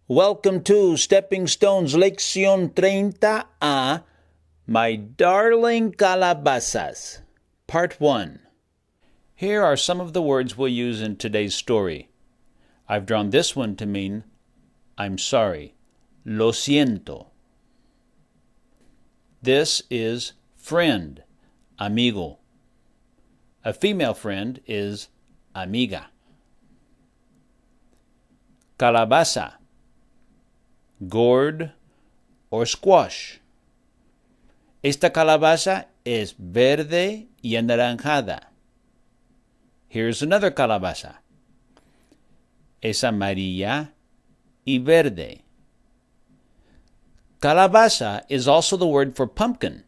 Welcome to Stepping Stones Lección 30A, My Darling Calabazas, Part 1. Here are some of the words we'll use in today's story. I've drawn this one to mean, I'm sorry, lo siento. This is friend, amigo. A female friend is amiga. Calabaza, gourd or squash. Esta calabaza es verde y anaranjada. Here's another calabaza. Es amarilla y verde. Calabaza is also the word for pumpkin.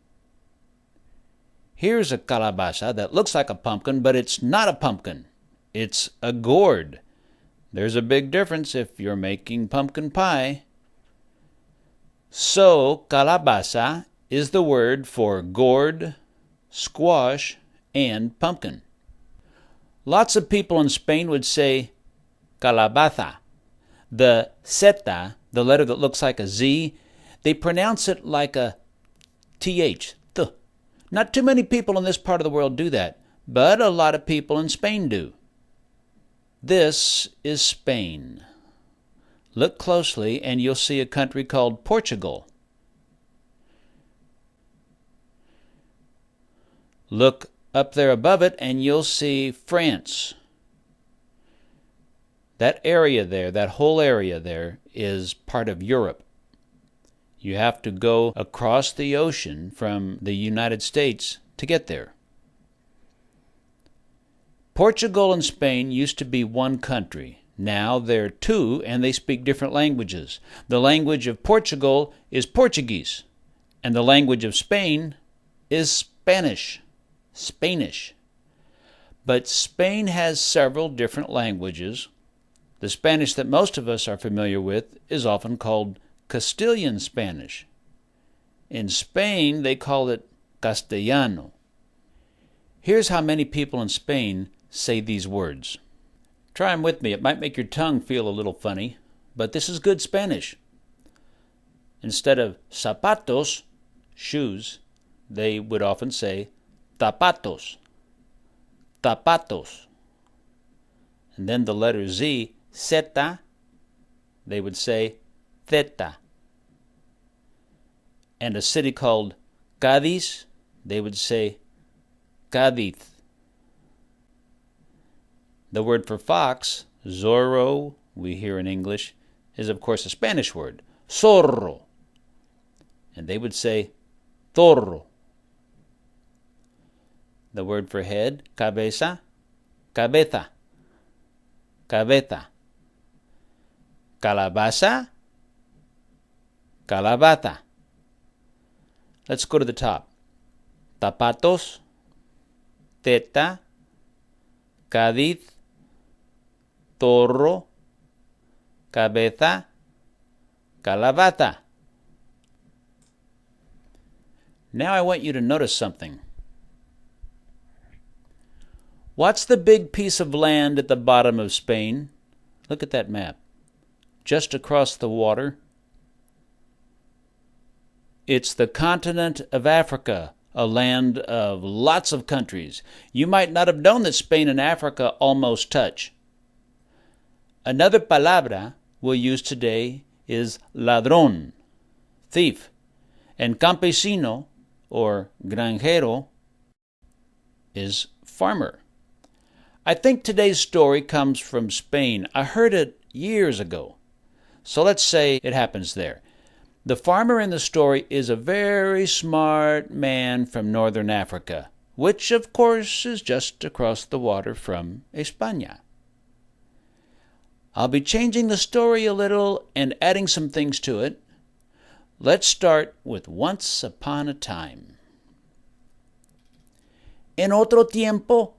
Here's a calabaza that looks like a pumpkin, but it's not a pumpkin. It's a gourd. There's a big difference if you're making pumpkin pie. So, calabaza is the word for gourd, squash, and pumpkin. Lots of people in Spain would say calabaza. The zeta, the letter that looks like a Z, they pronounce it like a TH. Th. Not too many people in this part of the world do that, but a lot of people in Spain do. This is Spain. Look closely and you'll see a country called Portugal. Look up there above it and you'll see France. That area there, that whole area there, is part of Europe. You have to go across the ocean from the United States to get there. Portugal and Spain used to be one country. Now they're two, and they speak different languages. The language of Portugal is Portuguese, and the language of Spain is Spanish. But Spain has several different languages. The Spanish that most of us are familiar with is often called Castillian Spanish. In Spain, they call it Castellano. Here's how many people in Spain say these words. Try them with me. It might make your tongue feel a little funny, but this is good Spanish. Instead of zapatos, shoes, they would often say zapatos, zapatos. And then the letter Z, zeta, they would say zeta. And a city called Cádiz, they would say Cádiz. The word for fox, zorro, we hear in English, is of course a Spanish word, zorro. And they would say zorro. The word for head, cabeza, cabeza, cabeza. Calabaza, calabaza. Let's go to the top. Zapatos, teta, Cádiz, zorro, cabeza, calabaza. Now I want you to notice something. What's the big piece of land at the bottom of Spain? Look at that map. Just across the water. It's the continent of Africa, a land of lots of countries. You might not have known that Spain and Africa almost touch. Another palabra we'll use today is ladrón, thief, and campesino, or granjero, is farmer. I think today's story comes from Spain. I heard it years ago. So let's say it happens there. The farmer in the story is a very smart man from northern Africa, which of course is just across the water from España. I'll be changing the story a little and adding some things to it. Let's start with once upon a time. En otro tiempo,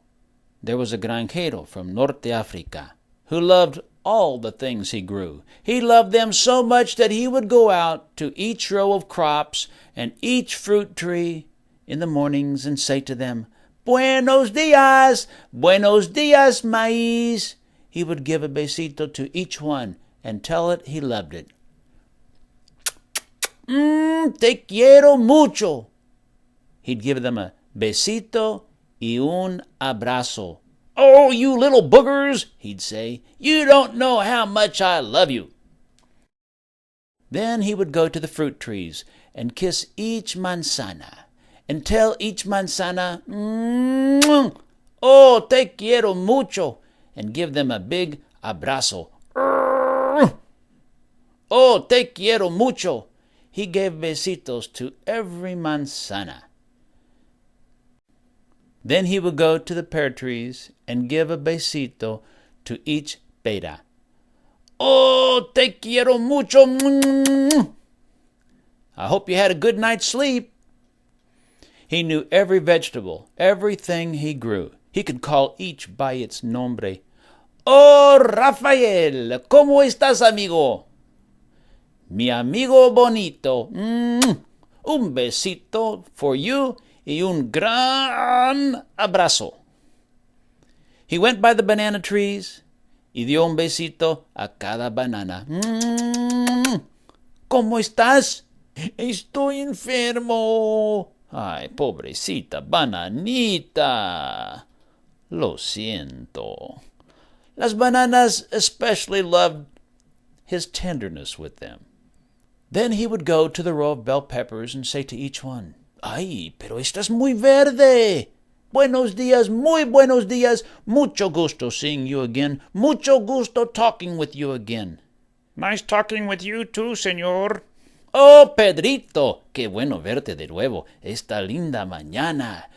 there was a granjero from Norte Africa who loved all the things he grew. He loved them so much that he would go out to each row of crops and each fruit tree in the mornings and say to them, Buenos dias, buenos dias, maíz. He would give a besito to each one and tell it he loved it. Te quiero mucho. He'd give them a besito y un abrazo. Oh, you little boogers, he'd say, you don't know how much I love you. Then he would go to the fruit trees and kiss each manzana and tell each manzana, oh, te quiero mucho, and give them a big abrazo. Oh, te quiero mucho. He gave besitos to every manzana. Then he would go to the pear trees and give a besito to each pera. Oh, te quiero mucho. I hope you had a good night's sleep. He knew every vegetable, everything he grew. He could call each by its nombre. Oh, Rafael, ¿cómo estás, amigo? Mi amigo bonito. Un besito for you y un gran abrazo. He went by the banana trees y dio un besito a cada banana. ¿Cómo estás? Estoy enfermo. Ay, pobrecita bananita. Lo siento. Las bananas especially loved his tenderness with them. Then he would go to the row of bell peppers and say to each one, Ay, pero estás muy verde. Buenos dias, muy buenos dias. Mucho gusto seeing you again. Mucho gusto talking with you again. Nice talking with you too, señor. Oh, Pedrito, qué bueno verte de nuevo esta linda mañana.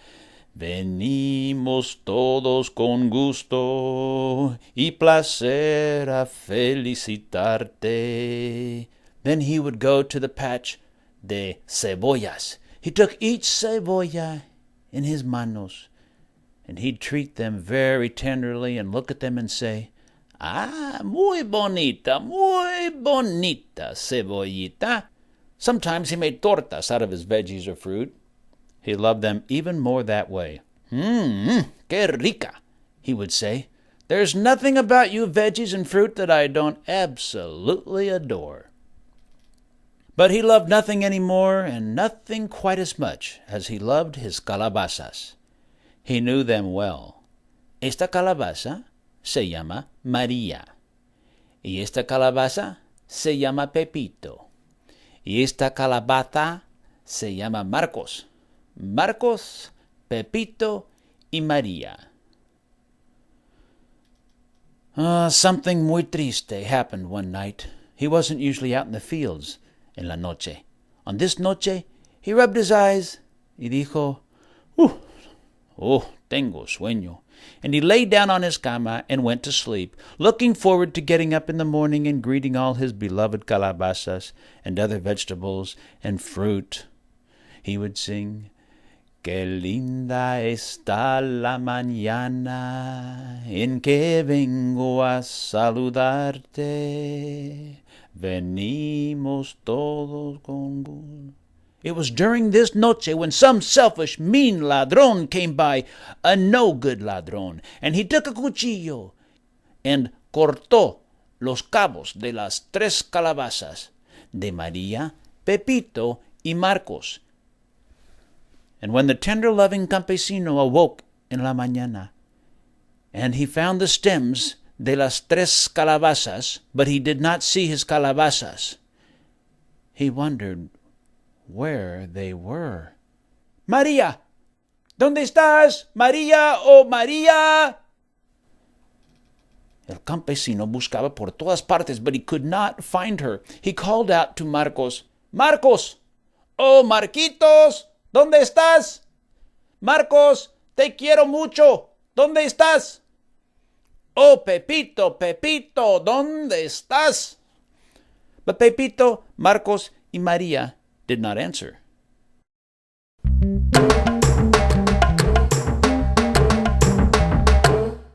Venimos todos con gusto y placer a felicitarte. Then he would go to the patch de cebollas. He took each cebolla in his manos, and he'd treat them very tenderly and look at them and say, Ah, muy bonita cebollita. Sometimes he made tortas out of his veggies or fruit. He loved them even more that way. Que rica, he would say. There's nothing about you veggies and fruit that I don't absolutely adore. But he loved nothing any more and nothing quite as much as he loved his calabazas. He knew them well. Esta calabaza se llama María. Y esta calabaza se llama Pepito. Y esta calabaza se llama Marcos. Marcos, Pepito, y María. Something muy triste happened one night. He wasn't usually out in the fields en la noche. On this noche, he rubbed his eyes y dijo, tengo sueño. And he lay down on his cama and went to sleep, looking forward to getting up in the morning and greeting all his beloved calabazas and other vegetables and fruit. He would sing, Qué linda está la mañana en que vengo a saludarte. Venimos todos con gusto. It was during this noche when some selfish, mean ladrón came by, a no-good ladrón, and he took a cuchillo and cortó los cabos de las tres calabazas, de María, Pepito, y Marcos. And when the tender, loving campesino awoke en la mañana, and he found the stems de las tres calabazas, but he did not see his calabazas, he wondered where they were. María, ¿dónde estás? María, oh María! El campesino buscaba por todas partes, but he could not find her. He called out to Marcos, Marcos, oh Marquitos, ¿dónde estás? Marcos, te quiero mucho, ¿dónde estás? Oh Pepito, Pepito, ¿dónde estás? But Pepito, Marcos, y María did not answer.